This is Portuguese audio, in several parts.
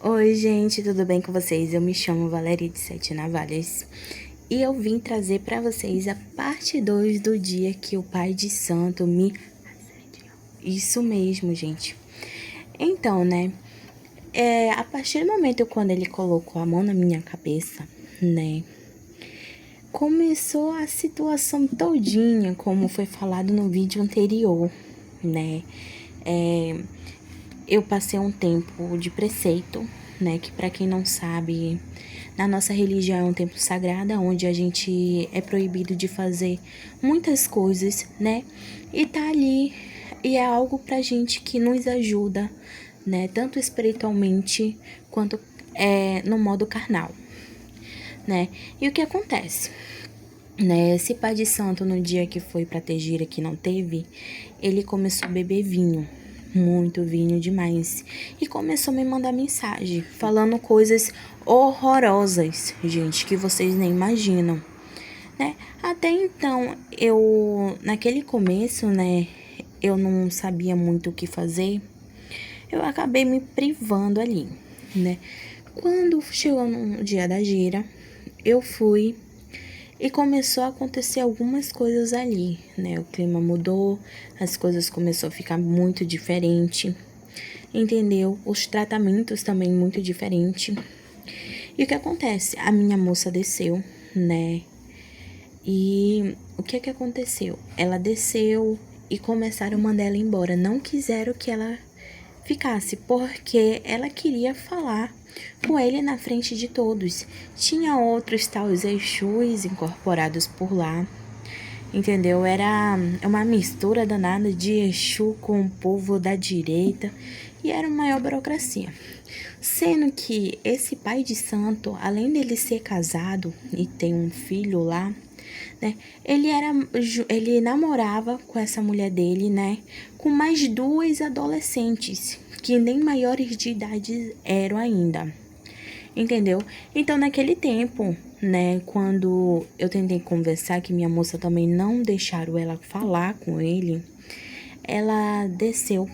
Oi, gente, tudo bem com vocês? Eu me chamo Valeria de Sete Navalhas e eu vim trazer para vocês a parte 2 do dia que o Pai de Santo me assediou. Isso mesmo, gente. Então, né, a partir do momento quando ele colocou a mão na minha cabeça, né, começou a situação todinha, como foi falado no vídeo anterior, né, eu passei um tempo de preceito, né? Que para quem não sabe, na nossa religião é um tempo sagrado, onde a gente é proibido de fazer muitas coisas, né? E tá ali, e é algo pra gente que nos ajuda, né? Tanto espiritualmente quanto no modo carnal, né? E o que acontece? Né, esse pai de santo, no dia que foi pra Tegira, que não teve, ele começou a beber vinho, muito vinho demais, e começou a me mandar mensagem, falando coisas horrorosas, gente, que vocês nem imaginam, né? Até então, naquele começo, né, eu não sabia muito o que fazer, eu acabei me privando ali, né? Quando chegou no dia da gira, eu fui e começou a acontecer algumas coisas ali, né? O clima mudou, as coisas começaram a ficar muito diferente, entendeu? Os tratamentos também muito diferente. E o que acontece? A minha moça desceu, né? E o que aconteceu? Ela desceu e começaram a mandar ela embora. Não quiseram que ela ficasse, porque ela queria falar com ele na frente de todos. Tinha outros tais Exus incorporados por lá, entendeu? Era uma mistura danada de Exu com o povo da direita e era uma maior burocracia. Sendo que esse pai de santo, além dele ser casado e ter um filho lá, né? Ele namorava com essa mulher dele, né? Com mais duas adolescentes, que nem maiores de idade eram ainda. Entendeu? Então, naquele tempo, né, quando eu tentei conversar, que minha moça também não deixaram ela falar com ele, ela desceu,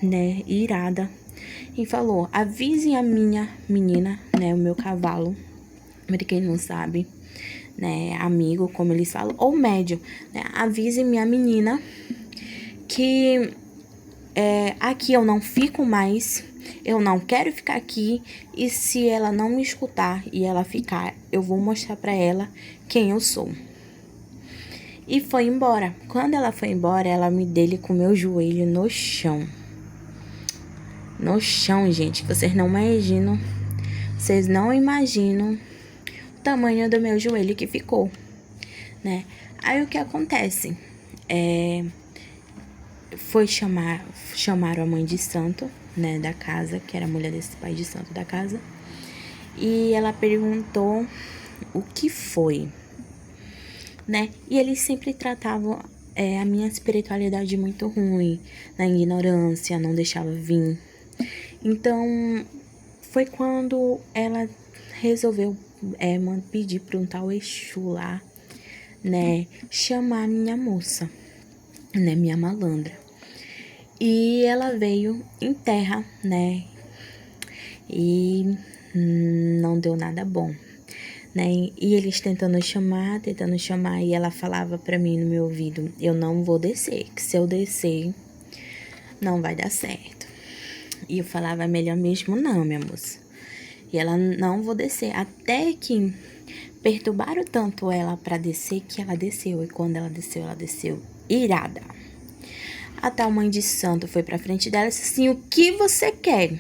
né, irada, e falou: avisem a minha menina, né, o meu cavalo, para quem não sabe, né, amigo, como eles falam, ou médio, né, avise minha menina que aqui eu não fico mais, eu não quero ficar aqui, e se ela não me escutar e ela ficar, eu vou mostrar pra ela quem eu sou. E foi embora. Quando ela foi embora, ela me dele com meu joelho no chão. No chão, gente, vocês não imaginam. Vocês não imaginam o tamanho do meu joelho que ficou, né? Aí o que acontece? Chamaram a mãe de santo, né, da casa, que era a mulher desse pai de santo da casa. E ela perguntou o que foi, né? E eles sempre tratavam a minha espiritualidade muito ruim, na ignorância, não deixava vir. Então, foi quando ela resolveu pedir para um tal Exu lá, né, chamar minha moça, né, minha malandra. E ela veio em terra, né, e não deu nada bom, né? E eles tentando chamar, e ela falava pra mim no meu ouvido: eu não vou descer, que se eu descer, não vai dar certo. E eu falava: melhor mesmo não, minha moça. E ela: não vou descer. Até que perturbaram tanto ela pra descer, que ela desceu. E quando ela desceu irada. A tal mãe de santo foi pra frente dela e disse assim: o que você quer?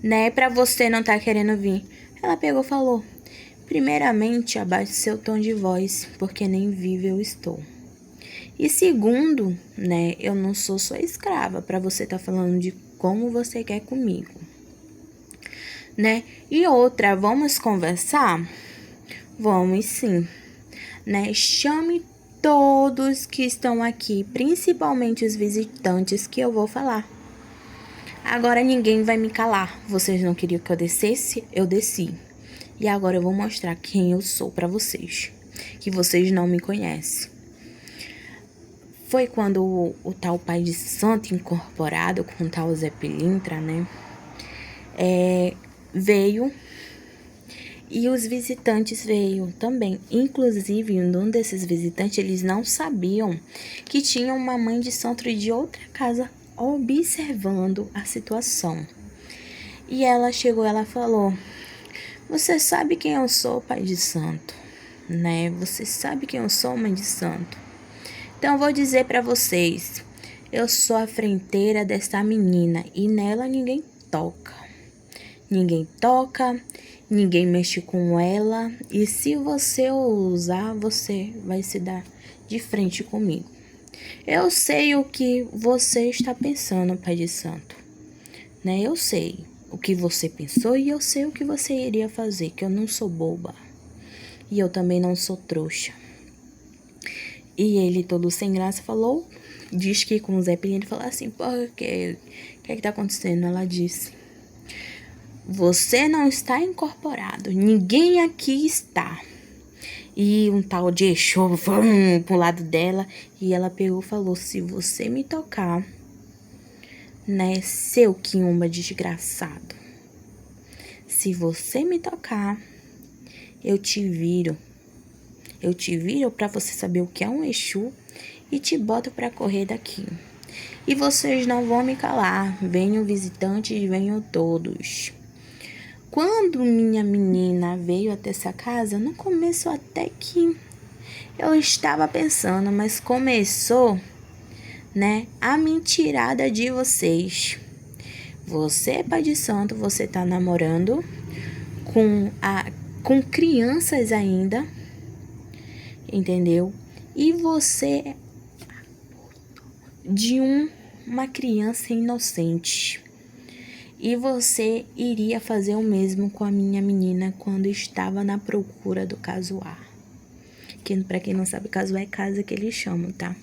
Né, pra você não tá querendo vir. Ela pegou e falou: primeiramente, abaixe seu tom de voz, porque nem vivo eu estou. E segundo, né, eu não sou sua escrava pra você tá falando de como você quer comigo, né? E outra, vamos conversar? Vamos sim, né? Chame todos que estão aqui, principalmente os visitantes, que eu vou falar. Agora ninguém vai me calar. Vocês não queriam que eu descesse? Eu desci. E agora eu vou mostrar quem eu sou pra vocês, que vocês não me conhecem. Foi quando o tal pai de santo incorporado com o tal Zé Pilintra, né, veio e os visitantes veio também. Inclusive, um desses visitantes, eles não sabiam que tinha uma mãe de santo de outra casa observando a situação. E ela chegou, ela falou: você sabe quem eu sou, pai de santo, né? Você sabe quem eu sou, mãe de santo. Então, eu vou dizer para vocês, eu sou a frenteira dessa menina e nela ninguém toca. Ninguém toca, ninguém mexe com ela. E se você ousar, você vai se dar de frente comigo. Eu sei o que você está pensando, pai de santo, né? Eu sei o que você pensou e eu sei o que você iria fazer, que eu não sou boba. E eu também não sou trouxa. E ele, todo sem graça, falou, diz que com o Zé Pelinha, falou assim: por quê? O que é que tá acontecendo? Ela disse: você não está incorporado, ninguém aqui está. E um tal de Exu, vamos pro lado dela, e ela pegou e falou: se você me tocar, né, seu quiumba desgraçado, se você me tocar, eu te viro pra você saber o que é um Exu e te boto pra correr daqui. E vocês não vão me calar, venham visitantes, venham todos. Quando minha menina veio até essa casa, no começo até que eu estava pensando, mas começou, né, a mentirada de vocês. Você, pai de santo, você tá namorando com crianças ainda, entendeu? E você de uma criança inocente. E você iria fazer o mesmo com a minha menina quando estava na procura do casuar. Que, pra quem não sabe, casuar é casa que eles chamam, tá?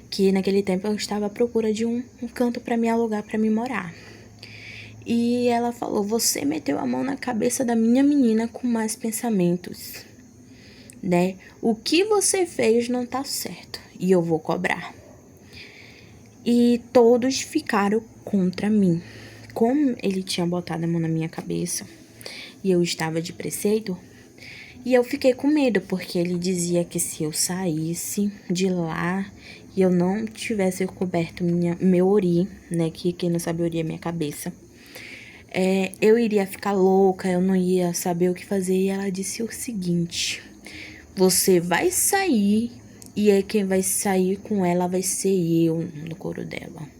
Que naquele tempo eu estava à procura de um canto pra me alugar, pra me morar. E ela falou: você meteu a mão na cabeça da minha menina com mais pensamentos, né? O que você fez não tá certo e eu vou cobrar. E todos ficaram contra mim. Como ele tinha botado a mão na minha cabeça e eu estava de preceito, e eu fiquei com medo, porque ele dizia que se eu saísse de lá e eu não tivesse coberto meu ori, né, que quem não sabe, ori é minha cabeça, eu iria ficar louca, eu não ia saber o que fazer. E ela disse o seguinte: você vai sair e aí quem vai sair com ela vai ser eu no couro dela.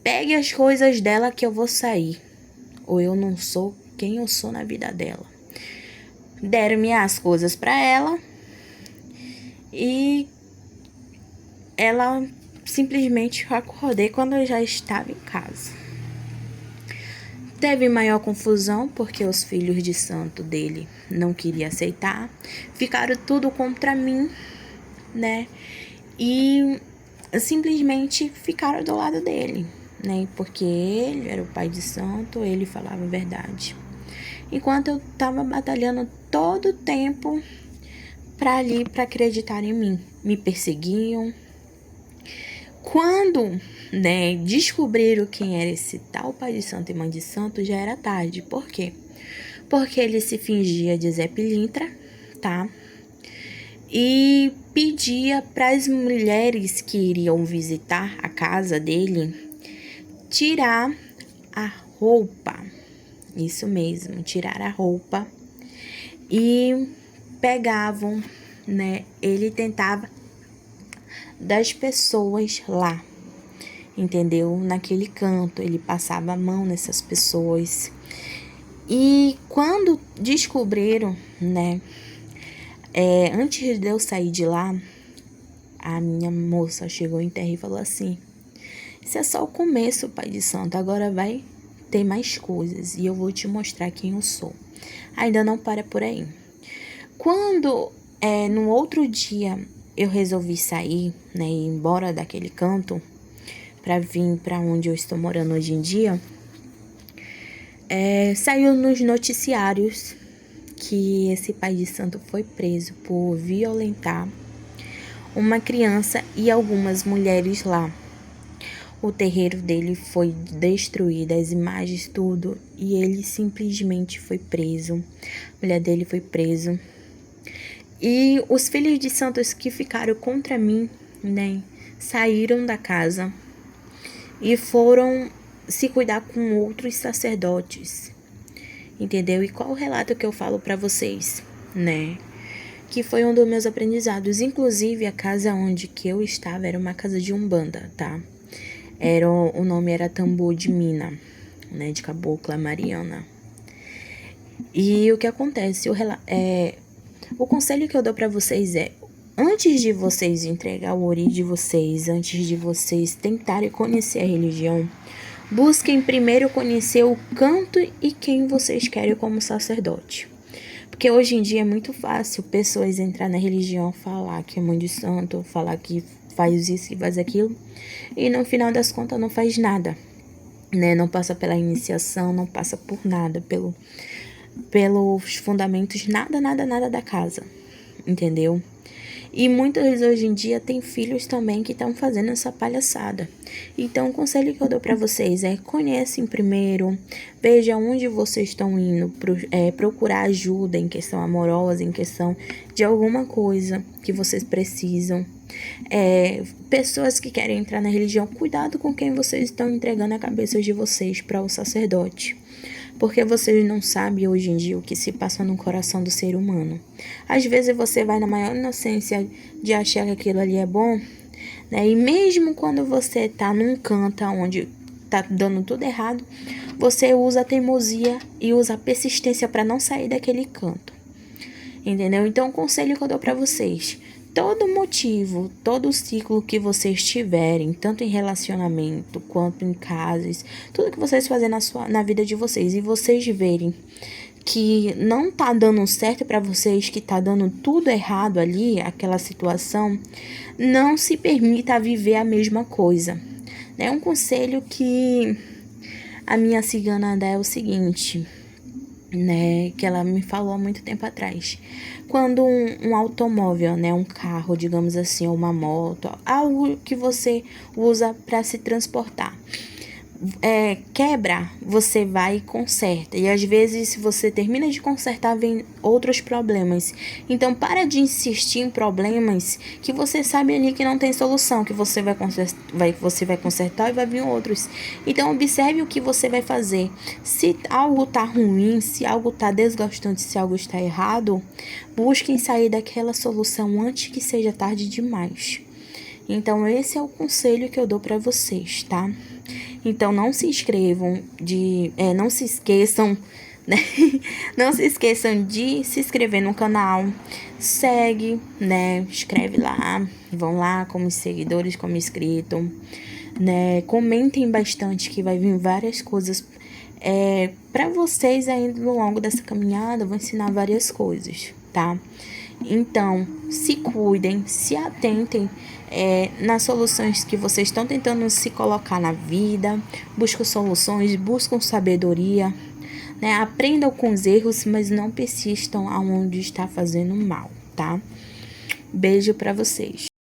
Pegue as coisas dela que eu vou sair, ou eu não sou quem eu sou na vida dela. Deram-me as coisas para ela e ela simplesmente acordei quando eu já estava em casa. Teve maior confusão porque os filhos de santo dele não queriam aceitar, ficaram tudo contra mim, né? E simplesmente ficaram do lado dele, né? Porque ele era o pai de santo, ele falava a verdade. Enquanto eu tava batalhando todo o tempo para acreditar em mim, me perseguiam. Quando, né, descobriram quem era esse tal pai de santo e mãe de santo, já era tarde. Por quê? Porque ele se fingia de Zé Pilintra, tá? E pedia para as mulheres que iriam visitar a casa dele tirar a roupa. Isso mesmo, tirar a roupa. E pegavam, né? Ele tentava das pessoas lá, entendeu? Naquele canto, ele passava a mão nessas pessoas. E quando descobriram, né? Antes de eu sair de lá, a minha moça chegou em terra e falou assim: isso é só o começo, pai de santo, agora vai ter mais coisas e eu vou te mostrar quem eu sou. Ainda não para por aí. Quando, no outro dia, eu resolvi sair, né, ir embora daquele canto para vir para onde eu estou morando hoje em dia, saiu nos noticiários que esse pai de santo foi preso por violentar uma criança e algumas mulheres lá. O terreiro dele foi destruído, as imagens, tudo, e ele simplesmente foi preso. A mulher dele foi preso. E os filhos de santos que ficaram contra mim, né, saíram da casa e foram se cuidar com outros sacerdotes. Entendeu? E qual o relato que eu falo para vocês, né? Que foi um dos meus aprendizados. Inclusive, a casa onde que eu estava era uma casa de umbanda, tá? O nome era Tambor de Mina, né? De Cabocla Mariana. E o que acontece? O conselho que eu dou para vocês é: antes de vocês entregar o ori de vocês, antes de vocês tentarem conhecer a religião, busquem primeiro conhecer o canto e quem vocês querem como sacerdote. Porque hoje em dia é muito fácil pessoas entrar na religião, falar que é mãe de santo, falar que faz isso e faz aquilo, e no final das contas não faz nada, né? Não passa pela iniciação, não passa por nada, pelos fundamentos, nada da casa, entendeu? E muitas hoje em dia tem filhos também que estão fazendo essa palhaçada. Então, o conselho que eu dou para vocês é: conhecem primeiro, veja onde vocês estão indo, procurar ajuda em questão amorosa, em questão de alguma coisa que vocês precisam. Pessoas que querem entrar na religião, cuidado com quem vocês estão entregando a cabeça de vocês para o sacerdote. Porque vocês não sabem hoje em dia o que se passa no coração do ser humano. Às vezes você vai na maior inocência de achar que aquilo ali é bom, né? E mesmo quando você tá num canto onde tá dando tudo errado, você usa a teimosia e usa a persistência para não sair daquele canto. Entendeu? Então, o conselho que eu dou para vocês: todo motivo, todo ciclo que vocês tiverem, tanto em relacionamento quanto em casas, tudo que vocês fazem na vida de vocês, e vocês verem que não tá dando certo para vocês, que tá dando tudo errado ali, aquela situação, não se permita viver a mesma coisa. É um conselho que a minha cigana dá é o seguinte, né, que ela me falou há muito tempo atrás. Quando um automóvel, né, um carro, digamos assim, ou uma moto, algo que você usa para se transportar, quebra, você vai e conserta. E às vezes, se você termina de consertar, vem outros problemas. Então, para de insistir em problemas que você sabe ali que não tem solução, que você vai consertar e vai vir outros. Então, observe o que você vai fazer. Se algo tá ruim, se algo tá desgastante, se algo está errado, busquem sair daquela solução antes que seja tarde demais. Então, esse é o conselho que eu dou para vocês, tá? Então, não se inscrevam não se esqueçam, né? Não se esqueçam de se inscrever no canal. Segue, né? Escreve lá. Vão lá como seguidores, como inscrito, né? Comentem bastante que vai vir várias coisas para vocês ainda no longo dessa caminhada. Eu vou ensinar várias coisas, tá? Então, se cuidem, se atentem nas soluções que vocês estão tentando se colocar na vida. Buscam soluções, buscam sabedoria, né? Aprendam com os erros, mas não persistam aonde está fazendo mal, tá? Beijo para vocês.